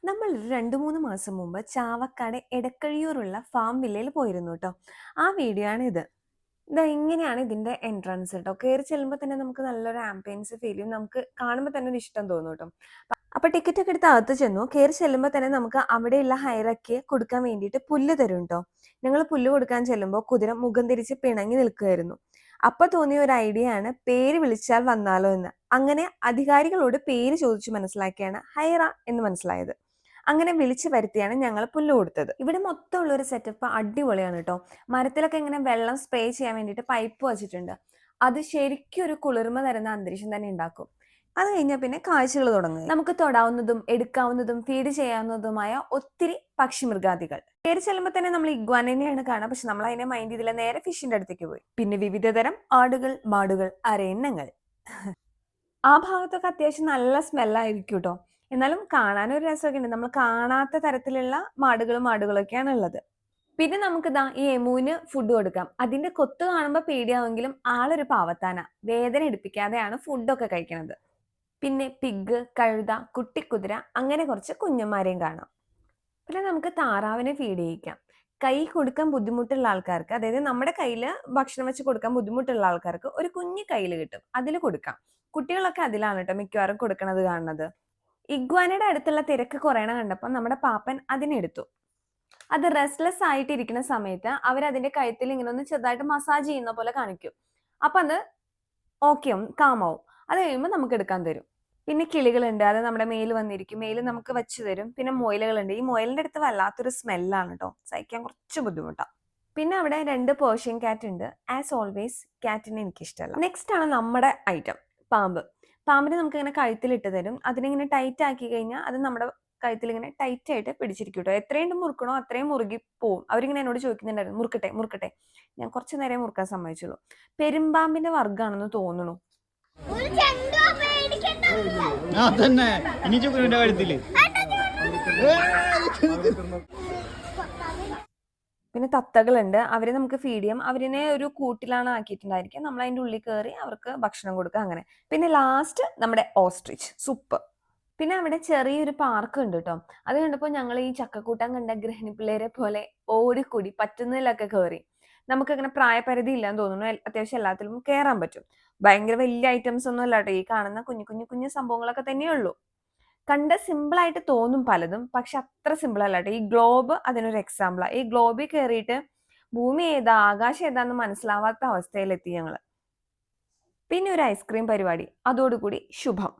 നമ്മൾ 2-3 മാസം മുമ്പ് ചാവക്കാട് എടക്കഴിയൂരുള്ള ഫാം വില്ലയിൽ പോയിരുന്നു ട്ടോ. ആ വീഡിയോ ആണ് ഇത്. ദാ ഇങ്ങനെയാണ് ഇതിന്റെ എൻട്രൻസ് ട്ടോ. കേറി ചെല്ലുമ്പോ തന്നെ നമുക്ക് നല്ലൊരു ആംബിയൻസ് ഫീൽ ചെയ്യും. നമുക്ക് കാണുമ്പോ തന്നെ ഒരു ഇഷ്ടം തോന്നും ട്ടോ. അപ്പൊ ടിക്കറ്റ് ഒക്കെ എടുത്ത് അകത്ത് ചെന്നു. കേറി ചെല്ലുമ്പോ തന്നെ നമുക്ക് അവിടെയുള്ള ഹൈറയ്ക്ക് കൊടുക്കാൻ വേണ്ടിയിട്ട് പുല്ല് തരും ട്ടോ. ഞങ്ങൾ പുല്ല് കൊടുക്കാൻ ചെല്ലുമ്പോൾ കുതിര മുഖം തിരിച്ച് പിണങ്ങി നിൽക്കുകയായിരുന്നു. അപ്പൊ തോന്നിയ ഒരു ഐഡിയ ആണ് പേര് വിളിച്ചാൽ വന്നാലോ എന്ന്. അങ്ങനെ അധികാരികളോട് പേര് ചോദിച്ചു മനസ്സിലാക്കിയാണ് ഹൈറ എന്ന് മനസ്സിലായത്. അങ്ങനെ വിളിച്ചു വരുത്തിയാണ് ഞങ്ങൾ പുല്ല് കൊടുത്തത്. ഇവിടെ മൊത്തമുള്ള ഒരു സെറ്റപ്പ് അടിപൊളിയാണ് കേട്ടോ. മരത്തിലൊക്കെ ഇങ്ങനെ വെള്ളം സ്പ്രേ ചെയ്യാൻ വേണ്ടിയിട്ട് പൈപ്പ് വെച്ചിട്ടുണ്ട്. അത് ശരിക്കും ഒരു കുളിർമ തരുന്ന അന്തരീക്ഷം തന്നെ ഉണ്ടാക്കും. അത് കഴിഞ്ഞാൽ പിന്നെ കാഴ്ചകൾ തുടങ്ങുക. നമുക്ക് തൊടാവുന്നതും എടുക്കാവുന്നതും ഫീഡ് ചെയ്യാവുന്നതുമായ ഒത്തിരി പക്ഷിമൃഗാദികൾ. കയറി ചെല്ലുമ്പോൾ തന്നെ നമ്മൾ ഇഗ്വാനയാണ് കാണുക. പക്ഷെ നമ്മൾ അതിനെ മൈൻഡ് ചെയ്തില്ല, നേരെ ഫിഷിന്റെ അടുത്തേക്ക് പോയി. പിന്നെ വിവിധതരം ആടുകൾ, മാടുകൾ, അരയന്നങ്ങൾ. ആ ഭാഗത്തൊക്കെ അത്യാവശ്യം നല്ല സ്മെല്ലായിരിക്കും കേട്ടോ. എന്നാലും കാണാനൊരു രസമൊക്കെ ഉണ്ട്. നമ്മൾ കാണാത്ത തരത്തിലുള്ള മാടുകളൊക്കെയാണ് ഉള്ളത്. പിന്നെ നമുക്ക് ഈ എമുവിന് ഫുഡ് കൊടുക്കാം. അതിന്റെ കൊത്ത് കാണുമ്പോൾ പേടിയാവെങ്കിലും ആളൊരു പാവത്താന. വേദന എടുപ്പിക്കാതെയാണ് ഫുഡൊക്കെ കഴിക്കുന്നത്. പിന്നെ പിഗ്, കഴുത, കുട്ടിക്കുതിര, അങ്ങനെ കുറച്ച് കുഞ്ഞന്മാരെയും കാണാം. പിന്നെ നമുക്ക് താറാവിനെ ഫീഡ് ചെയ്യിക്കാം. കൈ കൊടുക്കാൻ ബുദ്ധിമുട്ടുള്ള ആൾക്കാർക്ക്, അതായത് നമ്മുടെ കയ്യിൽ ഭക്ഷണം വെച്ച് കൊടുക്കാൻ ബുദ്ധിമുട്ടുള്ള ആൾക്കാർക്ക് ഒരു കുഞ്ഞു കയ്യിൽ കിട്ടും, അതിൽ കൊടുക്കാം. കുട്ടികളൊക്കെ അതിലാണ് കേട്ടോ മിക്കവാറും കൊടുക്കണത് കാണുന്നത്. ഇഗ്വാനയുടെ അടുത്തുള്ള തിരക്ക് കുറയണ കണ്ടപ്പോൾ നമ്മുടെ പാപ്പൻ അതിനെടുത്തു. അത് റെസ്റ്റ്ലെസ് ആയിട്ടിരിക്കുന്ന സമയത്ത് അവരതിന്റെ കഴുത്തിൽ ഇങ്ങനെ ഒന്ന് ചെറുതായിട്ട് മസാജ് ചെയ്യുന്ന പോലെ കാണിക്കും. അപ്പൊ അത് ഓക്കെ ആവും, കാമാവും. അത് കഴിയുമ്പോൾ നമുക്ക് എടുക്കാൻ തരും. പിന്നെ കിളികളുണ്ട്, അത് നമ്മുടെ മേല് വന്നിരിക്കും, മേല് നമുക്ക് വെച്ച് തരും. പിന്നെ മുയലുകളുണ്ട്. ഈ മുയലിന്റെ അടുത്ത് വല്ലാത്തൊരു സ്മെല്ലാണ് കേട്ടോ, സഹിക്കാൻ കുറച്ച് ബുദ്ധിമുട്ടാണ്. പിന്നെ അവിടെ 2 പേർഷ്യൻ ക്യാറ്റ് ഉണ്ട്. ആസ് ഓൾവേസ് ക്യാറ്റിനെ എനിക്കിഷ്ടമല്ല. നെക്സ്റ്റ് ആണ് നമ്മുടെ ഐറ്റം, പാമ്പ്. പാമ്പിനെ നമുക്ക് ഇങ്ങനെ കഴുത്തിലിട്ട് തരും. അതിനിങ്ങനെ ടൈറ്റ് ആക്കി കഴിഞ്ഞാൽ അത് നമ്മുടെ കഴുത്തിൽ ഇങ്ങനെ ടൈറ്റ് ആയിട്ട് പിടിച്ചിരിക്കും കേട്ടോ. എത്രയും മുറുക്കണോ അത്രയും മുറുകി പോവും. അവരിങ്ങനെ എന്നോട് ചോദിക്കുന്നുണ്ടായിരുന്നു, മുറുക്കട്ടെ മുറുക്കട്ടെ. ഞാൻ കുറച്ച് നേരം മുറുക്കാൻ സമ്മതിച്ചുള്ളൂ. പെരുമ്പാമ്പിന്റെ വർഗ്ഗമാണെന്ന് തോന്നുന്നു. പിന്നെ തത്തകളുണ്ട്, അവരെ നമുക്ക് ഫീഡ് ചെയ്യാം. അവരിനെ ഒരു കൂട്ടിലാണ് ആക്കിയിട്ടുണ്ടായിരിക്കും. നമ്മൾ അതിൻ്റെ ഉള്ളിൽ കയറി അവർക്ക് ഭക്ഷണം കൊടുക്കുക, അങ്ങനെ. പിന്നെ ലാസ്റ്റ് നമ്മുടെ ഓസ്ട്രിച്ച്, സൂപ്പർ. പിന്നെ അവിടെ ചെറിയൊരു പാർക്ക് ഉണ്ട് കേട്ടോ. അത് കണ്ടപ്പോൾ ഞങ്ങൾ ഈ ചക്കക്കൂട്ടം കണ്ട ഗൃഹിണി പിള്ളേരെ പോലെ ഓടിക്കൂടി പറ്റുന്നതിലൊക്കെ കയറി. നമുക്കങ്ങനെ പ്രായപരിധി ഇല്ലാന്ന് തോന്നുന്നു. അത്യാവശ്യം എല്ലാത്തിലും കയറാൻ പറ്റും. ഭയങ്കര വലിയ ഐറ്റംസ് ഒന്നും അല്ല കേട്ടോ. ഈ കാണുന്ന കുഞ്ഞു സംഭവങ്ങളൊക്കെ തന്നെയുള്ളൂ. കണ്ട സിമ്പിൾ ആയിട്ട് തോന്നും പലതും, പക്ഷെ അത്ര സിമ്പിൾ അല്ല കേട്ടോ. ഈ ഗ്ലോബ് അതിനൊരു എക്സാമ്പിളാണ്. ഈ ഗ്ലോബിൽ കയറിയിട്ട് ഭൂമി ഏതാ ആകാശം ഏതാന്ന് മനസ്സിലാവാത്ത അവസ്ഥയിലെത്തി ഞങ്ങള്. പിന്നെ ഒരു ഐസ്ക്രീം പരിപാടി, അതോടുകൂടി ശുഭം.